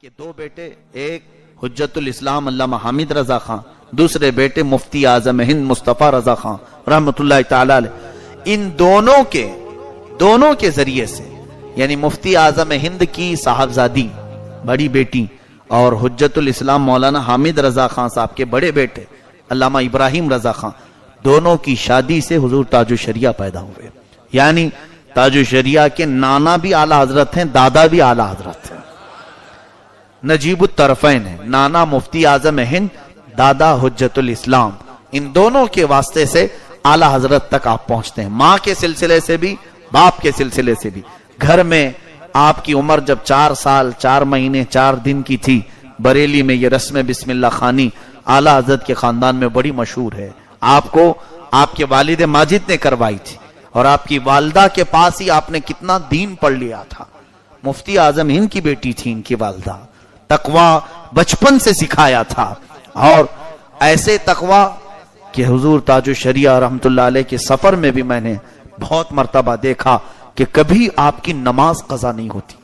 کے دو بیٹے، ایک حجت الاسلام علامہ حامد رضا خان، دوسرے بیٹے مفتی اعظم ہند مصطفیٰ رضا خان رحمۃ اللہ تعالی علیہ. ان دونوں کے ذریعے سے یعنی مفتی اعظم ہند کی صاحبزادی بڑی بیٹی اور حجت الاسلام مولانا حامد رضا خان صاحب کے بڑے بیٹے علامہ ابراہیم رضا خان، دونوں کی شادی سے حضور تاج الشریعہ پیدا ہوئے. یعنی تاج الشریعہ کے نانا بھی اعلی حضرت ہیں، دادا بھی اعلی حضرت ہیں، نجیب الطرفین ہیں، نانا مفتی اعظم ہند، دادا حجت الاسلام. ان دونوں کے واسطے سے اعلی حضرت تک آپ پہنچتے ہیں، ماں کے سلسلے سے بھی باپ کے سلسلے سے بھی. گھر میں آپ کی عمر جب 4 سال 4 مہینے 4 دن کی تھی، بریلی میں یہ رسم بسم اللہ خانی اعلی حضرت کے خاندان میں بڑی مشہور ہے. آپ کو آپ کے والد ماجد نے کروائی تھی اور آپ کی والدہ کے پاس ہی آپ نے کتنا دین پڑھ لیا تھا. مفتی اعظم ہند کی بیٹی تھی ان کی والدہ، تقوی بچپن سے سکھایا تھا. اور ایسے تقوی کہ حضور تاج الشریعہ رحمت اللہ علیہ کے سفر میں بھی میں نے بہت مرتبہ دیکھا کہ کبھی آپ کی نماز قضا نہیں ہوتی،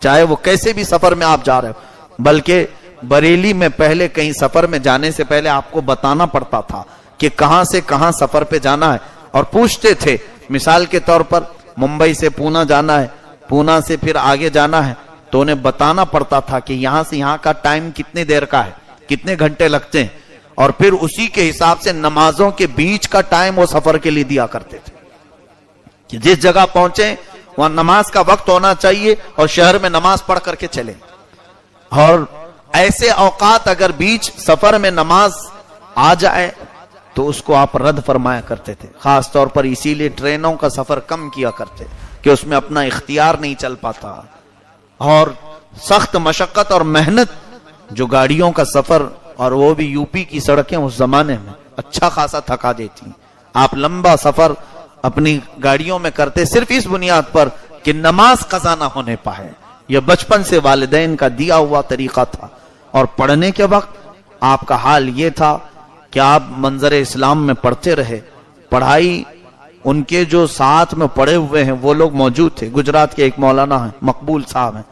چاہے وہ کیسے بھی سفر میں آپ جا رہے ہو. بلکہ بریلی میں پہلے کہیں سفر میں جانے سے پہلے آپ کو بتانا پڑتا تھا کہ کہاں سے کہاں سفر پہ جانا ہے، اور پوچھتے تھے. مثال کے طور پر ممبئی سے پونا جانا ہے، پونا سے پھر آگے جانا ہے، تو انہیں بتانا پڑتا تھا کہ یہاں سے یہاں کا ٹائم کتنے دیر کا ہے، کتنے گھنٹے لگتے ہیں، اور پھر اسی کے حساب سے نمازوں کے بیچ کا ٹائم وہ سفر کے لیے دیا کرتے تھے کہ جس جگہ پہنچے وہاں نماز کا وقت ہونا چاہیے اور شہر میں نماز پڑھ کر کے چلیں. اور ایسے اوقات اگر بیچ سفر میں نماز آ جائے تو اس کو آپ رد فرمایا کرتے تھے. خاص طور پر اسی لیے ٹرینوں کا سفر کم کیا کرتے کہ اس میں اپنا اختیار نہیں چل پاتا، اور سخت مشقت اور محنت جو گاڑیوں کا سفر، اور وہ بھی یو پی کی سڑکیں اس زمانے میں اچھا خاصا تھکا دیتی. آپ لمبا سفر اپنی گاڑیوں میں کرتے صرف اس بنیاد پر کہ نماز قضا نہ ہونے پائے. یہ بچپن سے والدین کا دیا ہوا طریقہ تھا. اور پڑھنے کے وقت آپ کا حال یہ تھا کہ آپ منظر اسلام میں پڑھتے رہے. پڑھائی ان کے جو ساتھ میں پڑھے ہوئے ہیں وہ لوگ موجود تھے. گجرات کے ایک مولانا ہیں، مقبول صاحب ہیں،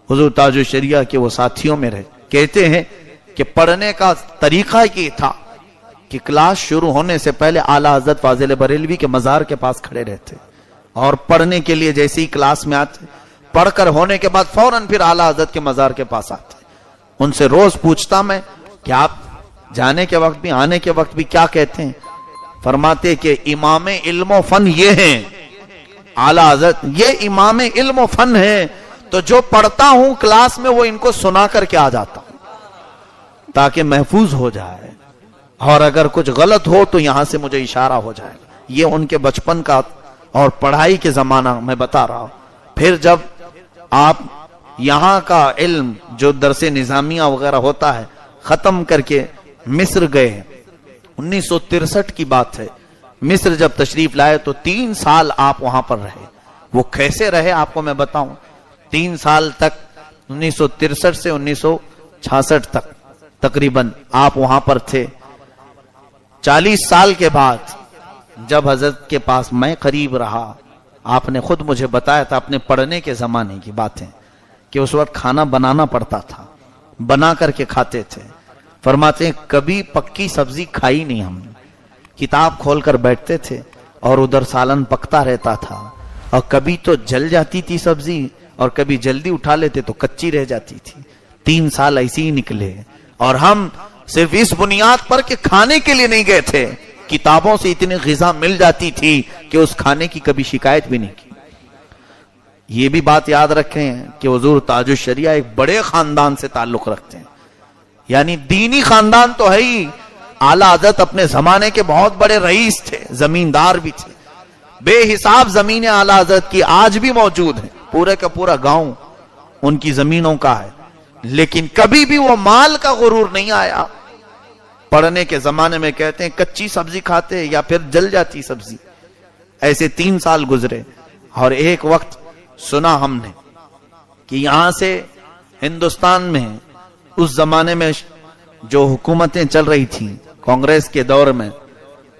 حضور تاج الشریعہ کے وہ ساتھیوں میں رہے. کہتے ہیں کہ پڑھنے کا طریقہ یہ تھا کہ کلاس شروع ہونے سے پہلے اعلی حضرت فاضل بریلوی کے مزار کے پاس کھڑے رہتے، اور پڑھنے کے لیے جیسے ہی کلاس میں آتے، پڑھ کر ہونے کے بعد فوراً پھر اعلی حضرت کے مزار کے پاس آتے. ان سے روز پوچھتا میں کہ آپ جانے کے وقت بھی آنے کے وقت بھی کیا کہتے ہیں؟ فرماتے کہ امام علم و فن یہ ہیں اعلی حضرت، یہ امام علم و فن ہے، تو جو پڑھتا ہوں کلاس میں وہ ان کو سنا کر کے آ جاتا ہوں تاکہ محفوظ ہو جائے، اور اگر کچھ غلط ہو تو یہاں سے مجھے اشارہ ہو جائے. یہ ان کے بچپن کا اور پڑھائی کے زمانہ میں بتا رہا ہوں. پھر جب آپ یہاں کا علم جو درس نظامیہ وغیرہ ہوتا ہے ختم کر کے مصر گئے، 1963 کی بات ہے. مصر جب تشریف لائے تو 3 سال آپ وہاں پر رہے. وہ کیسے رہے آپ کو میں بتاؤں. 3 سال تک 1963 سے 1966 تک تقریباً آپ وہاں پر تھے. 40 سال کے بعد جب حضرت کے پاس میں قریب رہا، آپ نے خود مجھے بتایا تھا اپنے پڑھنے کے زمانے کی باتیں کہ اس وقت کھانا بنانا پڑتا تھا، بنا کر کے کھاتے تھے. فرماتے ہیں کبھی پکی سبزی کھائی نہیں ہم نے، کتاب کھول کر بیٹھتے تھے اور ادھر سالن پکتا رہتا تھا، اور کبھی تو جل جاتی تھی سبزی اور کبھی جلدی اٹھا لیتے تو کچی رہ جاتی تھی. 3 سال ایسے ہی نکلے، اور ہم صرف اس بنیاد پر کہ کھانے کے لیے نہیں گئے تھے، کتابوں سے اتنی غذا مل جاتی تھی کہ اس کھانے کی کبھی شکایت بھی نہیں کی. یہ بھی بات یاد رکھیں کہ حضور تاج الشریعہ ایک بڑے خاندان سے تعلق رکھتے ہیں، یعنی دینی خاندان تو ہے ہی. اعلی حضرت اپنے زمانے کے بہت بڑے رئیس تھے، زمیندار بھی تھے. بے حساب زمینیں اعلی حضرت کی آج بھی موجود ہیں، پورے کا پورا گاؤں ان کی زمینوں کا ہے. لیکن کبھی بھی وہ مال کا غرور نہیں آیا. پڑھنے کے زمانے میں کہتے ہیں کچی سبزی کھاتے یا پھر جل جاتی سبزی. ایسے 3 سال گزرے، اور ایک وقت سنا ہم نے کہ یہاں سے ہندوستان میں اس زمانے میں جو حکومتیں چل رہی تھیں کانگریس کے دور میں،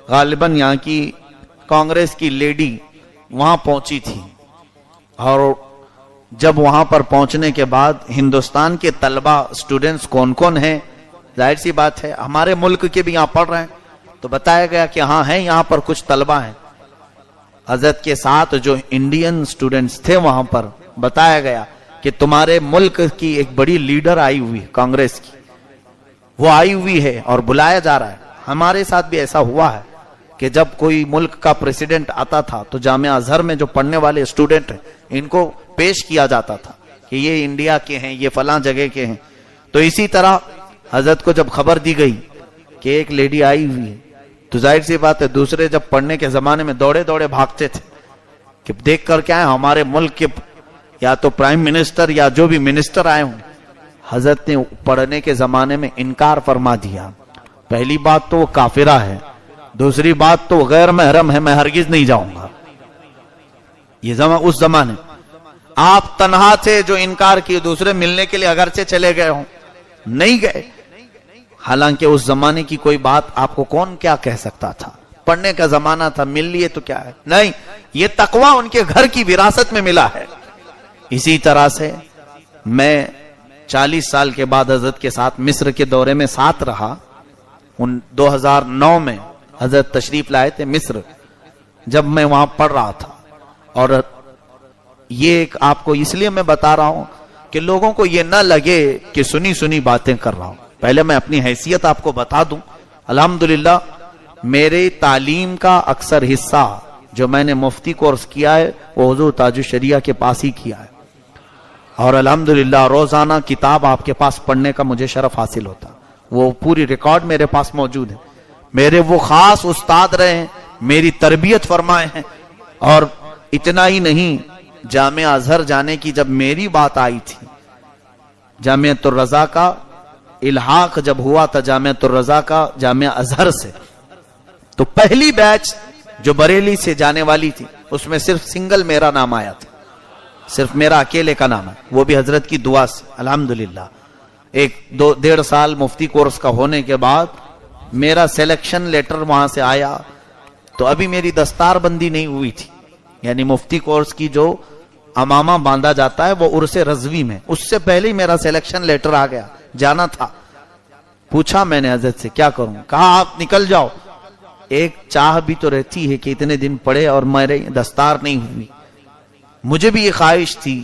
غالباً یہاں کی کانگریس کی لیڈی وہاں پہنچی تھی، اور جب وہاں پر پہنچنے کے بعد ہندوستان کے طلبہ اسٹوڈنٹس کون کون ہیں، ظاہر سی بات ہے ہمارے ملک کے بھی یہاں پڑھ رہے ہیں، تو بتایا گیا کہ ہاں ہیں یہاں پر کچھ طلبہ ہیں۔ حضرت کے ساتھ جو انڈین اسٹوڈنٹس تھے وہاں پر بتایا گیا کہ تمہارے ملک کی ایک بڑی لیڈر آئی ہوئی کانگریس کی، وہ آئی ہوئی ہے اور بلایا جا رہا ہے۔ ہمارے ساتھ بھی ایسا ہوا ہے کہ جب کوئی ملک کا پریزیڈنٹ آتا تھا تو جامعہ ازہر میں جو پڑھنے والے اسٹوڈنٹ ہیں ان کو پیش کیا جاتا تھا کہ یہ انڈیا کے ہیں، یہ فلاں جگہ کے ہیں۔ تو اسی طرح حضرت کو جب خبر دی گئی کہ ایک لیڈی آئی ہوئی ہے تو ظاہر سی بات ہے دوسرے جب پڑھنے کے زمانے میں دوڑے دوڑے بھاگتے تھے کہ دیکھ کر کیا ہے ہمارے ملک کے یا تو پرائم منسٹر یا جو بھی منسٹر آئے ہوں۔ حضرت نے پڑھنے کے زمانے میں انکار فرما دیا۔ پہلی بات تو وہ کافرہ ہے، دوسری بات تو غیر محرم ہے، میں ہرگز نہیں جاؤں گا۔ یہ اس زمانے آپ تنہا تھے جو انکار کیے، دوسرے ملنے کے لیے اگرچہ چلے گئے ہوں نہیں گئے، حالانکہ اس زمانے کی کوئی بات آپ کو کون کیا کہہ سکتا تھا، پڑھنے کا زمانہ تھا، مل لیے تو کیا ہے، نہیں، یہ تقوی ان کے گھر کی وراثت میں ملا ہے۔ اسی طرح سے میں 40 سال کے بعد حضرت کے ساتھ مصر کے دورے میں ساتھ رہا۔ 2009 میں حضرت تشریف لائے تھے مصر، جب میں وہاں پڑھ رہا تھا۔ اور یہ ایک آپ کو اس لیے میں بتا رہا ہوں کہ لوگوں کو یہ نہ لگے کہ سنی سنی باتیں کر رہا ہوں۔ پہلے میں اپنی حیثیت آپ کو بتا دوں، الحمدللہ میرے تعلیم کا اکثر حصہ جو میں نے مفتی کورس کیا ہے وہ حضور تاج الشریعہ کے پاس ہی کیا ہے، اور الحمدللہ روزانہ کتاب آپ کے پاس پڑھنے کا مجھے شرف حاصل ہوتا، وہ پوری ریکارڈ میرے پاس موجود ہے۔ میرے وہ خاص استاد رہے ہیں، میری تربیت فرمائے ہیں، اور اتنا ہی نہیں، جامعہ ازہر جانے کی جب میری بات آئی تھی، جامعۃ الرضا کا الحاق جب ہوا تھا جامعۃ الرضا کا جامعہ ازہر سے، تو پہلی بیچ جو بریلی سے جانے والی تھی اس میں صرف سنگل میرا نام آیا تھا، صرف میرا اکیلے کا نام ہے، وہ بھی حضرت کی دعا سے الحمدللہ۔ 1-1.5 سال مفتی کورس کا ہونے کے بعد میرا سلیکشن لیٹر وہاں سے آیا، تو ابھی میری دستار بندی نہیں ہوئی تھی، یعنی مفتی کورس کی جو امامہ باندھا جاتا ہے وہ عرس رضوی میں، اس سے پہلے ہی میرا سلیکشن لیٹر آ گیا، جانا تھا۔ پوچھا میں نے حضرت سے کیا کروں، کہا آپ نکل جاؤ۔ ایک چاہ بھی تو رہتی ہے کہ اتنے دن پڑے اور میرے دستار نہیں ہوئی۔ مجھے بھی یہ خواہش تھی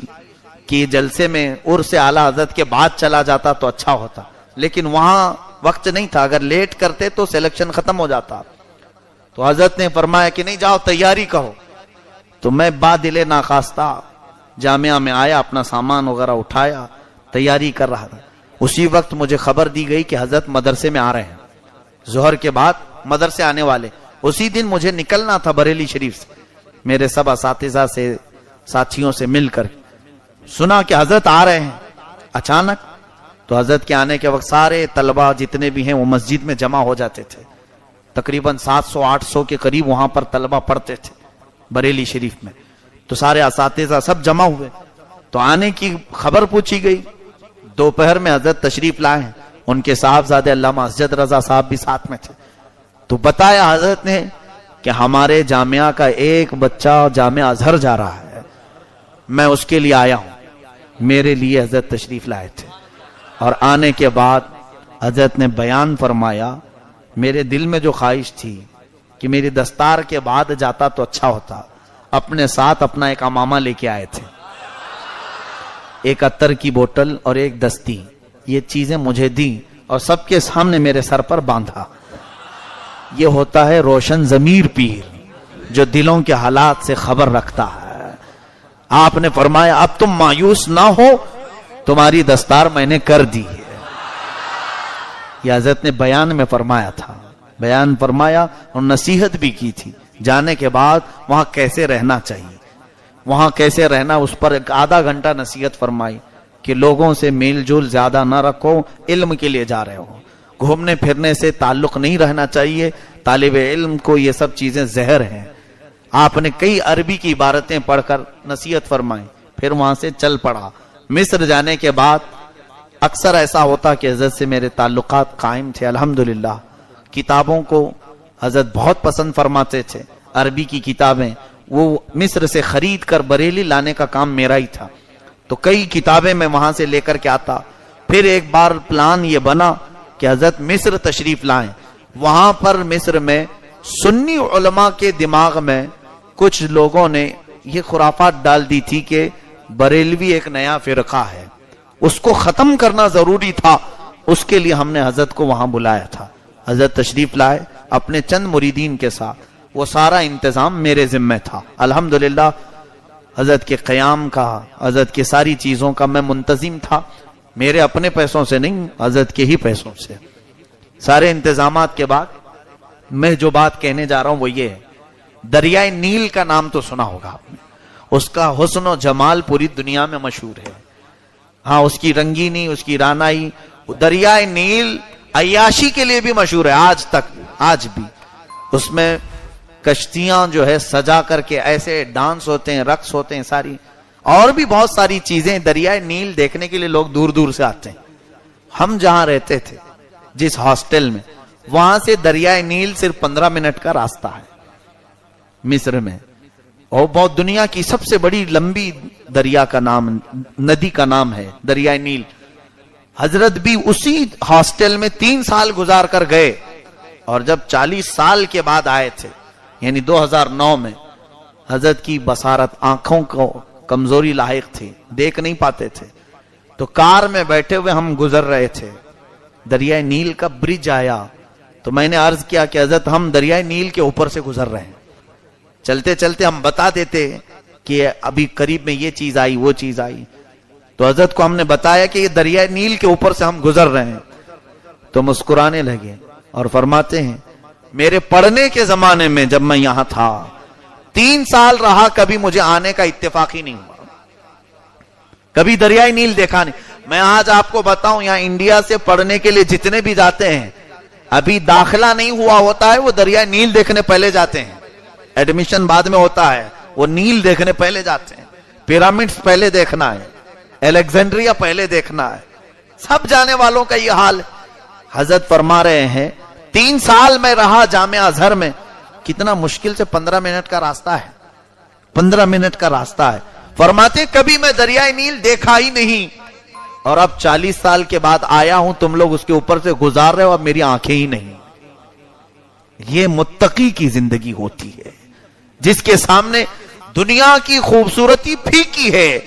کہ جلسے میں عرس اعلیٰ حضرت کے بعد چلا جاتا تو اچھا ہوتا، لیکن وہاں وقت نہیں تھا، اگر لیٹ کرتے تو سلیکشن ختم ہو جاتا۔ تو حضرت نے فرمایا کہ نہیں جاؤ تیاری کرو، تو میں بادل ناخواستہ جامعہ میں آیا، اپنا سامان وغیرہ اٹھایا، تیاری کر رہا تھا۔ اسی وقت مجھے خبر دی گئی کہ حضرت مدرسے میں آ رہے ہیں، ظہر کے بعد مدرسے آنے والے۔ اسی دن مجھے نکلنا تھا بریلی شریف سے، میرے سب اساتذہ سے ساتھیوں سے مل کر سنا کہ حضرت آ رہے ہیں اچانک۔ تو حضرت کے آنے کے وقت سارے طلبہ جتنے بھی ہیں وہ مسجد میں جمع ہو جاتے تھے، تقریباً 700-800 کے قریب وہاں پر طلبہ پڑھتے تھے بریلی شریف میں، تو سارے اساتذہ سب جمع ہوئے، تو آنے کی خبر پوچھی گئی۔ دوپہر میں حضرت تشریف لائے ہیں، ان کے صاحبزادے علامہ اسجد رضا صاحب بھی ساتھ میں تھے، تو بتایا حضرت نے کہ ہمارے جامعہ کا ایک بچہ جامعہ ازہر جا رہا ہے، میں اس کے لیے آیا ہوں۔ میرے لیے حضرت تشریف لائے تھے، اور آنے کے بعد حضرت نے بیان فرمایا، میرے دل میں جو خواہش تھی کہ میری دستار کے بعد جاتا تو اچھا ہوتا، اپنے ساتھ اپنا ایک امامہ لے کے آئے تھے، ایک عطر کی بوتل اور ایک دستی، یہ چیزیں مجھے دی اور سب کے سامنے میرے سر پر باندھا۔ یہ ہوتا ہے روشن ضمیر پیر جو دلوں کے حالات سے خبر رکھتا ہے۔ آپ نے فرمایا اب تم مایوس نہ ہو، تمہاری دستار میں نے کر دی ہے۔ یہ حضرت نے بیان میں فرمایا تھا، بیان فرمایا اور نصیحت بھی کی تھی، جانے کے بعد وہاں کیسے رہنا چاہیے، وہاں کیسے رہنا، اس پر 1/2 گھنٹہ نصیحت فرمائی کہ لوگوں سے میل جول زیادہ نہ رکھو، علم کے لیے جا رہے ہو، گھومنے پھرنے سے تعلق نہیں رہنا چاہیے، طالب علم کو یہ سب چیزیں زہر ہیں۔ آپ نے کئی عربی کی عبارتیں پڑھ کر نصیحت فرمائی، پھر وہاں سے چل پڑا۔ مصر جانے کے بعد اکثر ایسا ہوتا کہ حضرت سے میرے تعلقات قائم تھے، الحمدللہ۔ کتابوں کو حضرت بہت پسند فرماتے تھے، عربی کی کتابیں وہ مصر سے خرید کر بریلی لانے کا کام میرا ہی تھا۔ تو کئی کتابیں میں وہاں سے لے کر کے آتا. پھر ایک بار پلان یہ بنا کہ حضرت مصر تشریف لائیں. وہاں پر مصر میں سنی علماء کے دماغ میں کچھ لوگوں نے یہ خرافات ڈال دی تھی کہ بریلوی ایک نیا فرقہ ہے, اس کو ختم کرنا ضروری تھا. اس کے لیے ہم نے حضرت کو وہاں بلایا تھا. حضرت تشریف لائے اپنے چند مریدین کے ساتھ. وہ سارا انتظام میرے ذمہ تھا. الحمدللہ حضرت کے قیام کا, حضرت کے ساری چیزوں کا میں منتظم تھا. میرے اپنے پیسوں سے نہیں, حضرت کے ہی پیسوں سے. سارے انتظامات کے بعد میں جو بات کہنے جا رہا ہوں وہ یہ ہے, دریائے نیل کا نام تو سنا ہوگا آپ نے. اس کا حسن و جمال پوری دنیا میں مشہور ہے. ہاں, اس کی رنگینی, اس کی رانائی. دریائے نیل عیاشی کے لیے بھی مشہور ہے آج تک, آج بھی. اس میں کشتیاں جو ہے سجا کر کے ایسے ڈانس ہوتے ہیں, رقص ہوتے ہیں, ساری اور بھی بہت ساری چیزیں. دریائے نیل دیکھنے کے لیے لوگ دور دور سے آتے ہیں. ہم جہاں رہتے تھے جس ہاسٹل میں, وہاں سے دریائے نیل صرف 15 منٹ کا راستہ ہے مصر میں. اور بہت دنیا کی سب سے بڑی لمبی دریا کا نام, ندی کا نام ہے دریائے نیل. حضرت بھی اسی ہاسٹل میں 3 سال گزار کر گئے, اور جب 40 سال کے بعد آئے تھے یعنی 2009 میں, حضرت کی بصارت, آنکھوں کو کمزوری لاحق تھی, دیکھ نہیں پاتے تھے. تو کار میں بیٹھے ہوئے ہم گزر رہے تھے, دریائے نیل کا برج آیا. تو میں نے عرض کیا کہ حضرت ہم دریائے نیل کے اوپر سے گزر رہے ہیں. چلتے چلتے ہم بتا دیتے کہ ابھی قریب میں یہ چیز آئی, وہ چیز آئی. تو حضرت کو ہم نے بتایا کہ یہ دریائے نیل کے اوپر سے ہم گزر رہے ہیں. تو مسکرانے لگے اور فرماتے ہیں میرے پڑھنے کے زمانے میں جب میں یہاں تھا 3 سال رہا, کبھی مجھے آنے کا اتفاق ہی نہیں ہوا, کبھی دریائے نیل دیکھا نہیں. میں آج آپ کو بتاؤں, یہاں انڈیا سے پڑھنے کے لیے جتنے بھی جاتے ہیں, ابھی داخلہ نہیں ہوا ہوتا ہے, وہ دریائے نیل دیکھنے پہلے جاتے ہیں. ایڈمیشن بعد میں ہوتا ہے, وہ نیل دیکھنے پہلے جاتے ہیں. پیرامڈز پہلے دیکھنا ہے, الیگزینڈریا پہلے دیکھنا ہے. سب جانے والوں کا یہ حال ہے. حضرت فرما رہے ہیں 3 سال میں رہا جامعہ ازہر میں, کتنا مشکل سے 15 منٹ کا راستہ ہے, 15 منٹ کا راستہ ہے. فرماتے کبھی میں دریائے نیل دیکھا ہی نہیں, اور اب 40 سال کے بعد آیا ہوں, تم لوگ اس کے اوپر سے گزار رہے ہو, اب میری آنکھیں ہی نہیں. یہ متقی کی زندگی ہوتی ہے جس کے سامنے دنیا کی خوبصورتی پھیکی ہے.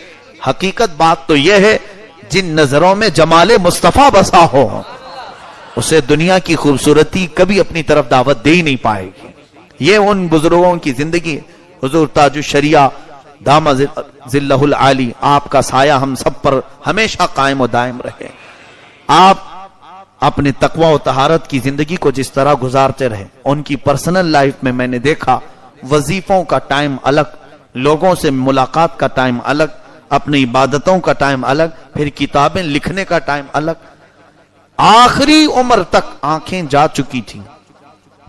حقیقت بات تو یہ ہے, جن نظروں میں جمال مصطفیٰ بسا ہو اسے دنیا کی خوبصورتی کبھی اپنی طرف دعوت دے ہی نہیں پائے گی. یہ ان بزرگوں کی زندگی. حضور تاج الشریعہ دام ظلہ العالی, آپ کا سایہ ہم سب پر ہمیشہ قائم و دائم رہے. آپ اپنے تقوی و طہارت کی زندگی کو جس طرح گزارتے رہے, ان کی پرسنل لائف میں میں نے دیکھا وظیفوں کا ٹائم الگ, لوگوں سے ملاقات کا ٹائم الگ, اپنی عبادتوں کا ٹائم الگ, پھر کتابیں لکھنے کا ٹائم الگ. آخری عمر تک آنکھیں جا چکی تھیں,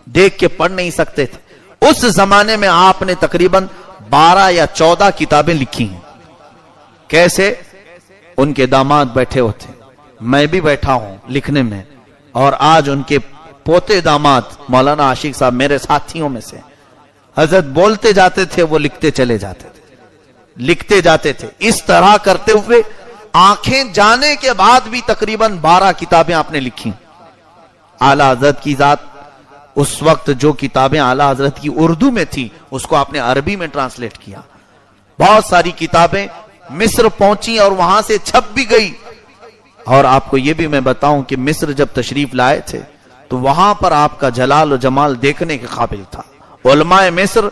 دیکھ کے پڑھ نہیں سکتے تھے. اس زمانے میں آپ نے تقریباً 12 یا 14 کتابیں لکھی ہیں. کیسے؟ ان کے داماد بیٹھے ہوتے, میں بھی بیٹھا ہوں لکھنے میں, اور آج ان کے پوتے داماد مولانا عاشق صاحب میرے ساتھیوں میں سے. حضرت بولتے جاتے تھے, وہ لکھتے چلے جاتے تھے, لکھتے جاتے تھے. اس طرح کرتے ہوئے آنکھیں جانے کے بعد بھی تقریباً 12 کتابیں آپ نے لکھی. اعلیٰ حضرت کی ذات, اس وقت جو کتابیں اعلیٰ حضرت کی اردو میں تھی اس کو آپ نے عربی میں ٹرانسلیٹ کیا. بہت ساری کتابیں مصر پہنچی اور وہاں سے چھپ بھی گئی. اور آپ کو یہ بھی میں بتاؤں کہ مصر جب تشریف لائے تھے تو وہاں پر آپ کا جلال و جمال دیکھنے کے قابل تھا. علماء مصر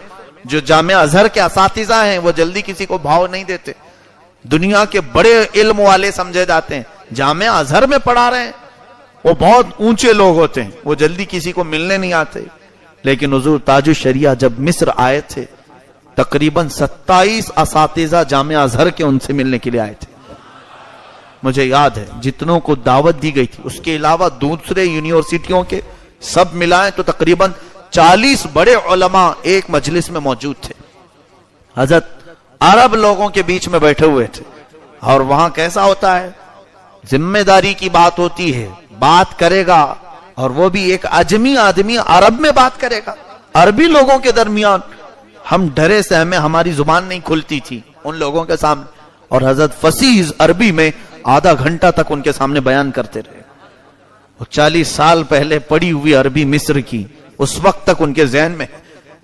جو جامعہ ازہر کے اساتذہ ہیں وہ جلدی کسی کو بھاؤ نہیں دیتے, دنیا کے بڑے علم والے سمجھے جاتے ہیں. جامعہ ازہر میں پڑھا رہے ہیں, وہ بہت اونچے لوگ ہوتے ہیں, وہ جلدی کسی کو ملنے نہیں آتے. لیکن حضور تاج الشریعہ جب مصر آئے تھے تقریباً 27 اساتذہ جامعہ ازہر کے ان سے ملنے کے لیے آئے تھے. مجھے یاد ہے جتنوں کو دعوت دی گئی تھی, اس کے علاوہ دوسرے یونیورسٹیوں کے سب ملائیں تو تقریباً 40 بڑے علماء ایک مجلس میں موجود تھے. حضرت عرب لوگوں کے بیچ میں بیٹھے ہوئے تھے, اور وہاں کیسا ہوتا ہے, ذمہ داری کی بات ہوتی ہے, بات کرے گا, اور وہ بھی ایک اجمی آدمی عرب میں بات کرے گا, عربی لوگوں کے درمیان. ہم ڈرے سے, ہماری زبان نہیں کھلتی تھی ان لوگوں کے سامنے. اور حضرت فصیح عربی میں آدھا گھنٹہ تک ان کے سامنے بیان کرتے رہے. وہ 40 سال پہلے پڑھی ہوئی عربی مصر کی اس وقت تک ان کے ذہن میں.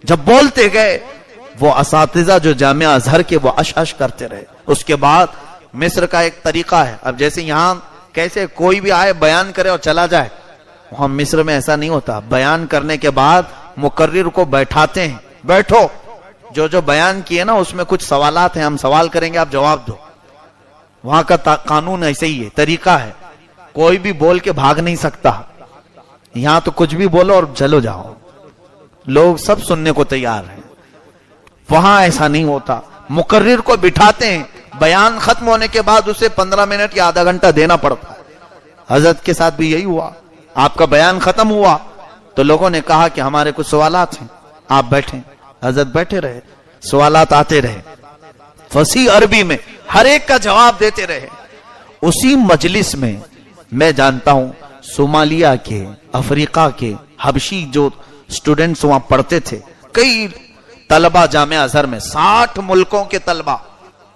جب بولتے گئے وہ اساتذہ جو جامعہ ازہر کے وہ اش کرتے رہے. اس کے بعد مصر کا ایک طریقہ ہے, اب جیسے یہاں کیسے کوئی بھی آئے بیان کرے اور چلا جائے, وہاں مصر میں ایسا نہیں ہوتا. بیان کرنے کے بعد مقرر کو بیٹھاتے ہیں, بیٹھو, جو بیان کیے نا اس میں کچھ سوالات ہیں, ہم سوال کریں گے, آپ جواب دو. وہاں کا قانون ایسے ہی ہے, طریقہ ہے, کوئی بھی بول کے بھاگ نہیں سکتا. یہاں تو کچھ بھی بولو اور چلو جاؤ, لوگ سب سننے کو تیار ہیں. وہاں ایسا نہیں ہوتا, مقرر کو بٹھاتے ہیں, بیان ختم ہونے کے بعد اسے 15 منٹ یا آدھا گھنٹہ دینا پڑتا ہے. حضرت کے ساتھ بھی یہی ہوا. آپ کا بیان ختم ہوا تو لوگوں نے کہا کہ ہمارے کچھ سوالات ہیں, آپ بیٹھیں. حضرت بیٹھے رہے, سوالات آتے رہے, فصیح عربی میں ہر ایک کا جواب دیتے رہے. اسی مجلس میں میں جانتا ہوں صومالیہ کے, افریقہ کے, حبشی جو سٹوڈنٹس وہاں پڑھتے تھے, کئی طلبہ جامعہ ازہر میں 60 ملکوں کے طلبہ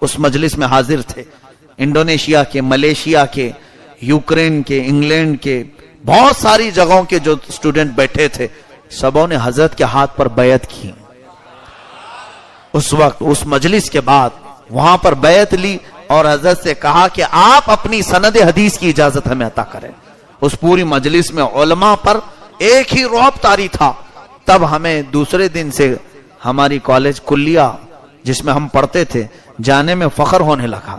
اس مجلس میں حاضر تھے. انڈونیشیا کے, ملیشیا کے, یوکرین کے, انگلینڈ کے, بہت ساری جگہوں کے جو سٹوڈنٹ بیٹھے تھے, سبوں نے حضرت کے ہاتھ پر بیعت کی. اس وقت اس مجلس کے بعد وہاں پر بیعت لی اور حضرت سے کہا کہ آپ اپنی سند حدیث کی اجازت ہمیں عطا کریں. اس پوری مجلس میں علماء پر ایک ہی رعب طاری تھا. تب ہمیں دوسرے دن سے ہماری کالج کلیہ جس میں ہم پڑھتے تھے جانے میں فخر ہونے لگا.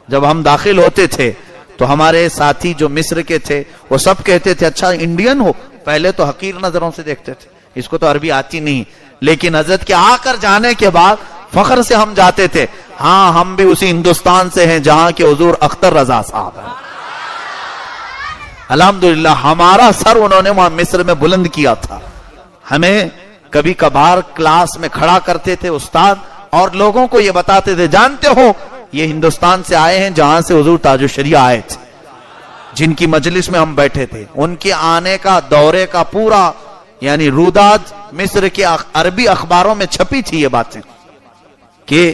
جب ہم داخل ہوتے تھے تو ہمارے ساتھی جو مصر کے تھے وہ سب کہتے تھے اچھا انڈین ہو. پہلے تو حقیر نظروں سے دیکھتے تھے, اس کو تو عربی آتی نہیں, لیکن حضرت کے آ کر جانے کے بعد فخر سے ہم جاتے تھے, ہاں ہم بھی اسی ہندوستان سے ہیں جہاں کے حضور اختر رضا صاحب ہیں. الحمدللہ ہمارا سر انہوں نے وہاں مصر میں بلند کیا تھا. ہمیں کبھی کبھار کلاس میں کھڑا کرتے تھے استاد اور لوگوں کو یہ بتاتے تھے, جانتے ہو یہ ہندوستان سے آئے ہیں جہاں سے حضور تاج الشریعہ آئے تھے, جن کی مجلس میں ہم بیٹھے تھے. ان کے آنے کا دورے کا پورا یعنی روداد مصر کے عربی اخباروں میں چھپی تھی یہ باتیں کہ,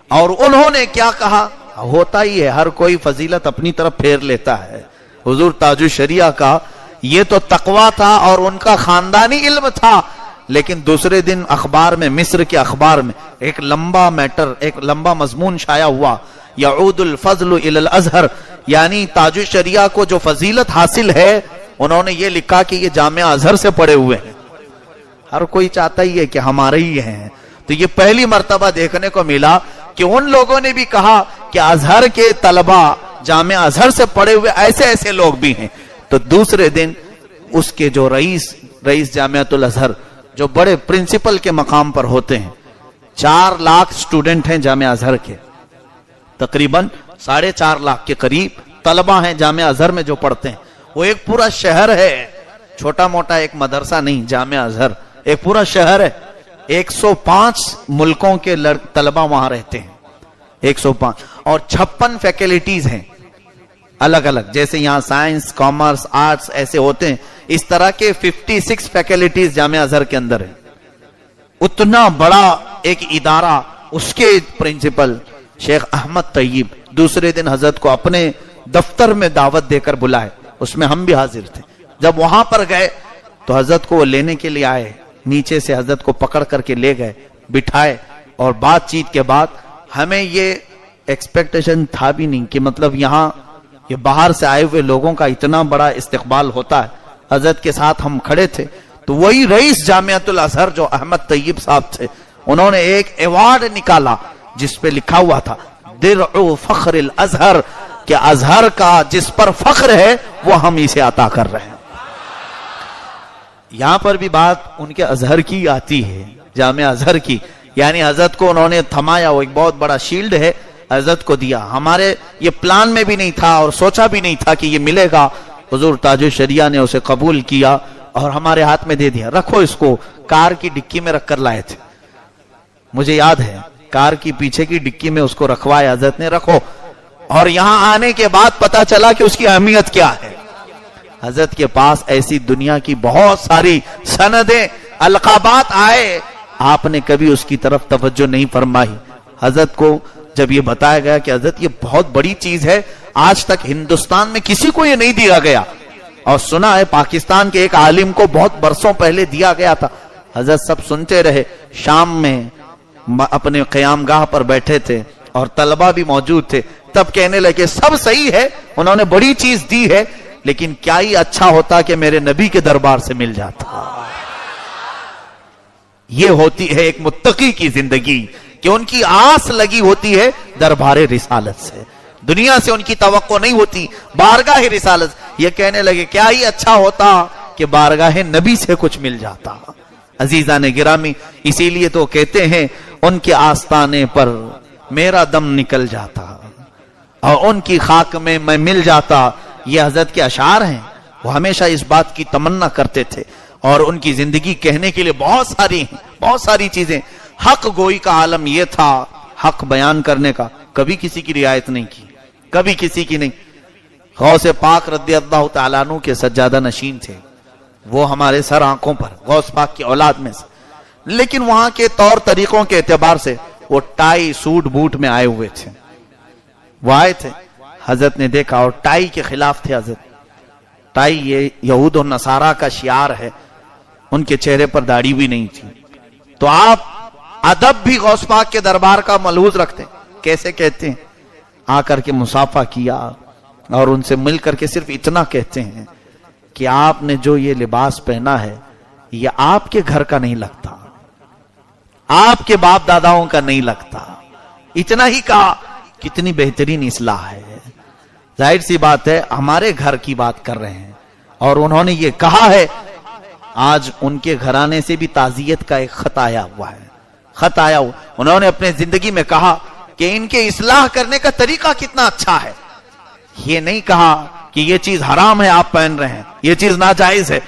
اور انہوں نے کیا کہا. ہوتا ہی ہے, ہر کوئی فضیلت اپنی طرف پھیر لیتا ہے. حضور تاج الشریعہ کا یہ تو تقویٰ تھا اور ان کا خاندانی علم تھا, لیکن دوسرے دن اخبار میں, مصر کے اخبار میں ایک لمبا میٹر, ایک لمبا مضمون شائع ہوا, یعود الفضل الی الازہر, یعنی تاج الشریعہ کو جو فضیلت حاصل ہے انہوں نے یہ لکھا کہ یہ جامعہ ازہر سے پڑھے ہوئے ہیں. ہر کوئی چاہتا ہی ہے کہ ہمارے ہی ہیں. تو یہ پہلی مرتبہ دیکھنے کو ملا کہ ان لوگوں نے بھی کہا کہ ازہر کے طلبہ جامعہ ازہر سے پڑھے ہوئے ایسے ایسے لوگ بھی ہیں. تو دوسرے دن اس کے جو رئیس جامعۃ الازہر جو بڑے پرنسپل کے مقام پر ہوتے ہیں, 4 لاکھ سٹوڈنٹ ہیں جامعہ ازہر کے, تقریباً 4.5 لاکھ کے قریب طلبہ ہیں جامعہ ازہر میں جو پڑھتے ہیں. وہ ایک پورا شہر ہے, چھوٹا موٹا ایک مدرسہ نہیں, جامعہ ازہر ایک پورا شہر ہے. 105 ملکوں کے طلبہ وہاں رہتے ہیں, 105, اور 56 فیکلٹیز ہیں الگ الگ, جیسے یہاں سائنس, کامرس, آرٹس ایسے ہوتے ہیں, اس طرح کے 56 فیکلٹیز جامعہ ازہر کے اندر ہیں. اتنا بڑا ایک ادارہ, اس کے پرنسپل شیخ احمد طیب دوسرے دن حضرت کو اپنے دفتر میں دعوت دے کر بلائے, اس میں ہم بھی حاضر تھے. جب وہاں پر گئے تو حضرت کو وہ لینے کے لیے آئے, نیچے سے حضرت کو پکڑ کر کے لے گئے, بٹھائے, اور بات چیت کے بعد ہمیں یہ ایکسپیکٹیشن تھا بھی نہیں کہ مطلب یہاں یہ باہر سے آئے ہوئے لوگوں کا اتنا بڑا استقبال ہوتا ہے. حضرت کے ساتھ ہم کھڑے تھے تو وہی رئیس جامعۃ الازہر جو احمد طیب صاحب تھے, انہوں نے ایک ایوارڈ نکالا جس پہ لکھا ہوا تھا درع فخر الازہر, کہ ازہر کا جس پر فخر ہے وہ ہم اسے عطا کر رہے ہیں. یہاں پر بھی بات ان کے ازہر کی آتی ہے, جامعہ ازہر کی, یعنی حضرت کو انہوں نے تھمایا, وہ ایک بہت بڑا شیلڈ ہے, حضرت کو دیا. ہمارے یہ پلان میں بھی نہیں تھا اور سوچا بھی نہیں تھا کہ یہ ملے گا. حضور تاج الشریعہ نے اسے قبول کیا اور ہمارے ہاتھ میں دے دیا. رکھو اس کو, کار کی ڈکی میں رکھ کر لائے تھے, مجھے یاد ہے, کار کی پیچھے کی ڈکی میں اس کو رکھوایا حضرت نے, رکھو. اور یہاں آنے کے بعد پتا چلا کہ اس کی اہمیت کیا ہے. حضرت کے پاس ایسی دنیا کی بہت ساری سندیں, القابات آئے, آپ نے کبھی اس کی طرف توجہ نہیں فرمائی. حضرت کو جب یہ بتایا گیا کہ حضرت یہ بہت بڑی چیز ہے، آج تک ہندوستان میں کسی کو یہ نہیں دیا گیا، اور سنا ہے پاکستان کے ایک عالم کو بہت برسوں پہلے دیا گیا تھا، حضرت سب سنتے رہے، شام میں اپنے قیام گاہ پر بیٹھے تھے اور طلبہ بھی موجود تھے، تب کہنے لگے سب صحیح ہے، انہوں نے بڑی چیز دی ہے، لیکن کیا ہی اچھا ہوتا کہ میرے نبی کے دربار سے مل جاتا۔ یہ ہوتی ہے ایک متقی کی زندگی کہ ان کی آس لگی ہوتی ہے دربار رسالت سے، دنیا سے ان کی توقع نہیں ہوتی، بارگاہ رسالت۔ یہ کہنے لگے کیا ہی اچھا ہوتا کہ بارگاہ نبی سے کچھ مل جاتا۔ عزیزان گرامی، اسی لیے تو کہتے ہیں ان کے آستانے پر میرا دم نکل جاتا اور ان کی خاک میں میں مل جاتا۔ یہ حضرت کے اشعار ہیں، وہ ہمیشہ اس بات کی تمنا کرتے تھے، اور ان کی زندگی کہنے کے لیے بہت ساری چیزیں۔ حق گوئی کا عالم یہ تھا، حق بیان کرنے کا، کبھی کسی کی رعایت نہیں کی، کبھی کسی کی نہیں۔ غوث پاک رضی اللہ تعالیٰ عنہ کے سجادہ نشین تھے، وہ ہمارے سر آنکھوں پر، غوث پاک کی اولاد میں سے، لیکن وہاں کے طور طریقوں کے اعتبار سے وہ ٹائی سوٹ بوٹ میں آئے ہوئے تھے۔ وہ آئے تھے، حضرت نے دیکھا، اور ٹائی کے خلاف تھے حضرت۔ ٹائی یہ یہود و نصارہ کا شعار ہے، ان کے چہرے پر داڑھی بھی نہیں تھی، تو آپ ادب بھی غوث پاک کے دربار کا ملحوظ رکھتے ہیں۔ کیسے کہتے ہیں؟ آ کر کے مصافحہ کیا اور ان سے مل کر کے صرف اتنا کہتے ہیں کہ آپ نے جو یہ لباس پہنا ہے یہ آپ کے گھر کا نہیں لگتا، آپ کے باپ داداؤں کا نہیں لگتا، اتنا ہی کہا۔ کتنی بہترین اصلاح ہے، ظاہر سی بات ہے ہمارے گھر کی بات کر رہے ہیں، اور انہوں نے یہ کہا ہے۔ آج ان کے گھرانے سے بھی تعزیت کا ایک خط آیا ہوا ہے، خط آیا ہوا۔ انہوں نے اپنے زندگی میں کہا کہ ان کے اصلاح کرنے کا طریقہ کتنا اچھا ہے، یہ نہیں کہا کہ یہ چیز حرام ہے آپ پہن رہے ہیں، یہ چیز ناجائز ہے،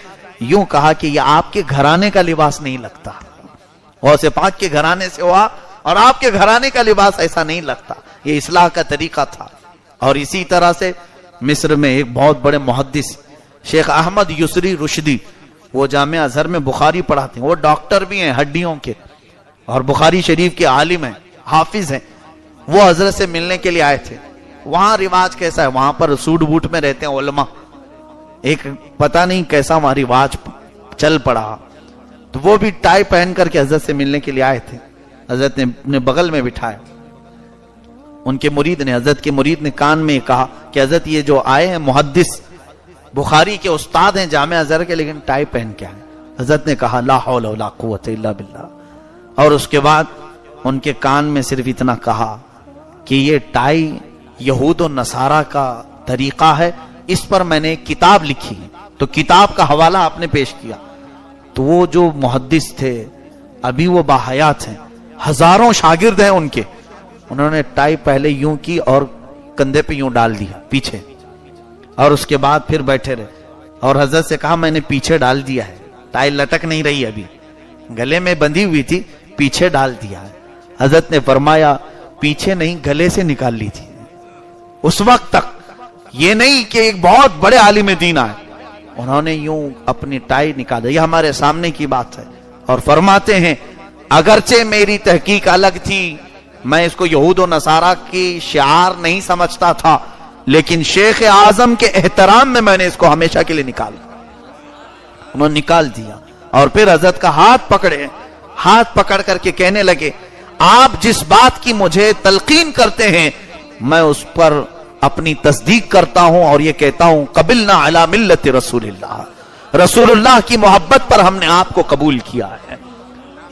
یوں کہا کہ یہ آپ کے گھرانے کا لباس نہیں لگتا، غوث پاک کے گھرانے سے ہوا اور آپ کے گھرانے کا لباس ایسا نہیں لگتا۔ یہ اصلاح کا طریقہ تھا۔ اور اسی طرح سے مصر میں ایک بہت بڑے محدث شیخ احمد یسری رشدی، وہ جامعہ ازہر میں بخاری پڑھاتے ہیں، وہ ڈاکٹر بھی ہیں ہڈیوں کے، اور بخاری شریف کے عالم ہیں، حافظ ہیں۔ وہ حضرت سے ملنے کے لیے آئے تھے۔ وہاں رواج کیسا ہے، وہاں پر سوٹ بوٹ میں رہتے ہیں علماء، ایک پتہ نہیں کیسا وہاں رواج چل پڑا، تو وہ بھی ٹائی پہن کر کے حضرت سے ملنے کے لیے آئے تھے۔ حضرت نے اپنے بغل میں بٹھایا، ان کے مرید نے، حضرت کے مرید نے کان میں کہا کہ حضرت یہ جو آئے ہیں محدث بخاری کے استاد ہیں جامعہ ازہر کے، لیکن ٹائی پہن کے آئے۔ حضرت نے کہا لا حول ولا قوت الا باللہ، اور اس کے بعد ان کے کان میں صرف اتنا کہا کہ یہ ٹائی یہود و نصارہ کا طریقہ ہے، اس پر میں نے ایک کتاب لکھی ہے، تو کتاب کا حوالہ آپ نے پیش کیا۔ تو وہ جو محدث تھے ابھی وہ باحیات ہیں، ہزاروں شاگرد ہیں ان کے، انہوں نے ٹائی پہلے یوں کی اور کندھے پہ یوں ڈال دیا پیچھے، اور اس کے بعد پھر بیٹھے رہے، اور حضرت سے کہا میں نے پیچھے ڈال دیا ہے، ٹائی لٹک نہیں رہی، ابھی گلے میں بندھی ہوئی تھی، پیچھے ڈال دیا ہے۔ حضرت نے فرمایا پیچھے نہیں گلے سے نکال لی تھی۔ اس وقت تک یہ نہیں کہ ایک بہت بڑے عالم دین آئے، انہوں نے یوں اپنی ٹائی نکال دی، یہ ہمارے سامنے کی بات ہے۔ اور فرماتے ہیں اگرچہ میری تحقیق الگ تھی، میں اس کو یہود و نصارہ کی شعار نہیں سمجھتا تھا، لیکن شیخ اعظم کے احترام میں نے اس کو ہمیشہ کے لیے نکالا۔ انہوں نے نکال دیا، اور پھر حضرت کا ہاتھ پکڑے، ہاتھ پکڑ کر کے کہنے لگے آپ جس بات کی مجھے تلقین کرتے ہیں میں اس پر اپنی تصدیق کرتا ہوں، اور یہ کہتا ہوں قبلنا علی ملت رسول اللہ، رسول اللہ کی محبت پر ہم نے آپ کو قبول کیا ہے۔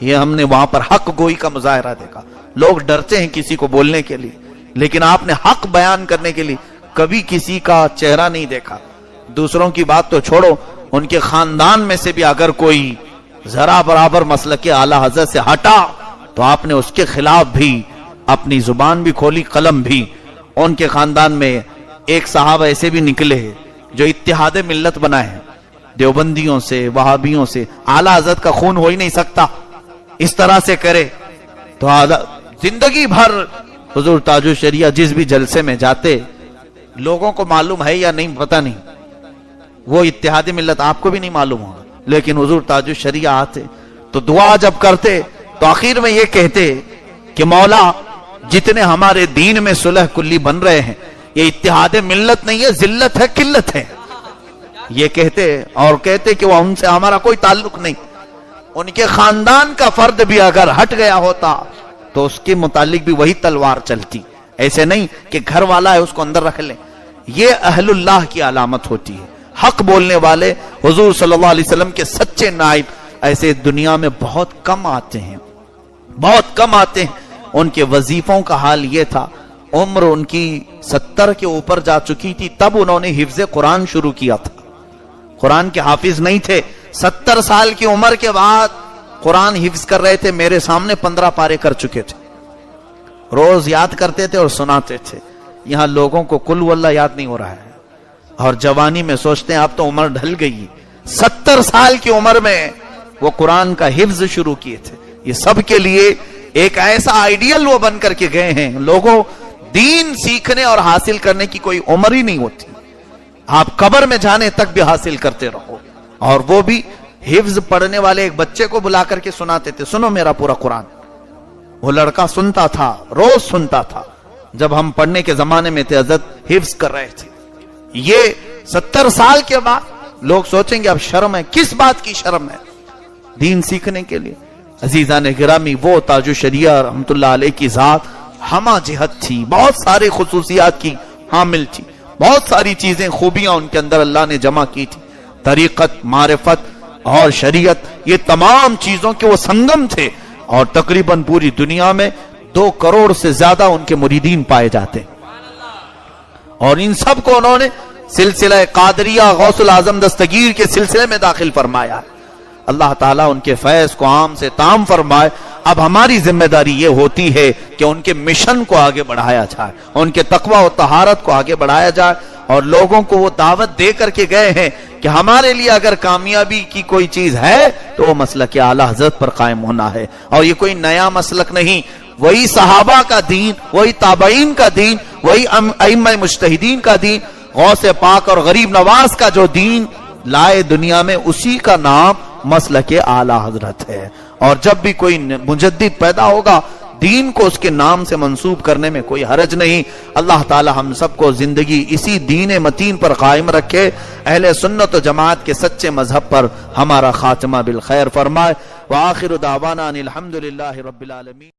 یہ ہم نے وہاں پر حق گوئی کا مظاہرہ دیکھا۔ لوگ ڈرتے ہیں کسی کو بولنے کے لیے، لیکن آپ نے حق بیان کرنے کے لیے کبھی کسی کا چہرہ نہیں دیکھا۔ دوسروں کی بات تو چھوڑو، ان کے خاندان میں سے بھی اگر کوئی ذرا برابر مسلک اعلی حضرت سے ہٹا تو آپ نے اس کے خلاف بھی اپنی زبان بھی کھولی، قلم بھی۔ ان کے خاندان میں ایک صحابہ ایسے بھی نکلے جو اتحاد ملت بنائے ہیں، دیوبندیوں سے، وہابیوں سے۔ اعلی حضرت کا خون ہو ہی نہیں سکتا اس طرح سے کرے، تو زندگی بھر حضور تاج الشریعہ جس بھی جلسے میں جاتے، لوگوں کو معلوم ہے یا نہیں پتہ نہیں، وہ اتحاد ملت آپ کو بھی نہیں معلوم ہوگا، لیکن حضور تاج الشریعہ آتے تو دعا جب کرتے تو آخر میں یہ کہتے کہ مولا جتنے ہمارے دین میں صلح کلی بن رہے ہیں، یہ اتحاد ملت نہیں ہے، ذلت ہے، قلت ہے. یہ کہتے اور کہتے کہ وہ ان سے ہمارا کوئی تعلق نہیں. ان کے خاندان کا فرد بھی اگر ہٹ گیا ہوتا تو اس کے متعلق بھی وہی تلوار چلتی. ایسے نہیں کہ گھر والا ہے اس کو اندر رکھ لیں. یہ اہل اللہ کی علامت ہوتی ہے. حق بولنے والے، حضور صلی اللہ علیہ وسلم کے سچے نائب ایسے دنیا میں بہت کم آتے ہیں، بہت کم آتے ہیں. ان کے وظیفوں کا حال یہ تھا، عمر ان کی 70 کے اوپر جا چکی تھی تب انہوں نے حفظ قرآن شروع کیا تھا. قرآن کے حافظ نہیں تھے. 70 سال کی عمر کے بعد قرآن حفظ کر رہے تھے. میرے سامنے 15 پارے کر چکے تھے. روز یاد کرتے تھے اور سناتے تھے. یہاں لوگوں کو قل واللہ یاد نہیں ہو رہا ہے اور جوانی میں سوچتے ہیں اب تو عمر ڈھل گئی. 70 سال کی عمر میں وہ قرآن کا حفظ شروع کیے تھے. یہ سب کے لیے ایک ایسا آئیڈیل وہ بن کر کے گئے ہیں. لوگوں دین سیکھنے اور حاصل کرنے کی کوئی عمر ہی نہیں ہوتی. آپ قبر میں جانے تک بھی حاصل کرتے رہو. اور وہ بھی حفظ پڑھنے والے ایک بچے کو بلا کر کے سناتے تھے، سنو میرا پورا قرآن. وہ لڑکا سنتا تھا، روز سنتا تھا. جب ہم پڑھنے کے زمانے میں تھے حضرت حفظ کر رہے تھے. یہ 70 سال کے بعد لوگ سوچیں گے اب شرم ہے. کس بات کی شرم ہے؟ دین سیکھنے کے لیے. عزیزان گرامی، وہ تاج الشریعہ رحمت اللہ علیہ کی ذات ہمہ جہت تھی، بہت سارے خصوصیات کی حامل تھی. بہت ساری چیزیں، خوبیاں ان کے اندر اللہ نے جمع کی تھی. طریقت، معرفت اور شریعت، یہ تمام چیزوں کے وہ سنگم تھے. اور تقریباً پوری دنیا میں 2 کروڑ سے زیادہ ان کے مریدین پائے جاتے. اور ان سب کو انہوں نے سلسلہ قادریہ غوث العظم دستگیر کے سلسلے میں داخل فرمایا. اللہ تعالیٰ ان کے فیض کو عام سے تام فرمائے. اب ہماری ذمہ داری یہ ہوتی ہے کہ ان کے مشن کو آگے بڑھایا جائے، ان کے تقوی و طہارت کو آگے بڑھایا جائے. اور لوگوں کو وہ دعوت دے کر کے گئے ہیں کہ ہمارے لیے اگر کامیابی کی کوئی چیز ہے تو وہ مسلک اعلی حضرت پر قائم ہونا ہے. اور یہ کوئی نیا مسلک نہیں، وہی صحابہ کا دین، وہی تابعین کا دین، وہی ائمہ مجتہدین کا دین، غوث پاک اور غریب نواز کا جو دین لائے دنیا میں، اسی کا نام مسلک اعلی حضرت ہے. اور جب بھی کوئی مجدد پیدا ہوگا دین کو اس کے نام سے منسوب کرنے میں کوئی حرج نہیں. اللہ تعالی ہم سب کو زندگی اسی دین متین پر قائم رکھے. اہل سنت و جماعت کے سچے مذہب پر ہمارا خاتمہ بالخیر فرمائے. وآخر دعوانا ان الحمدللہ رب العالمین.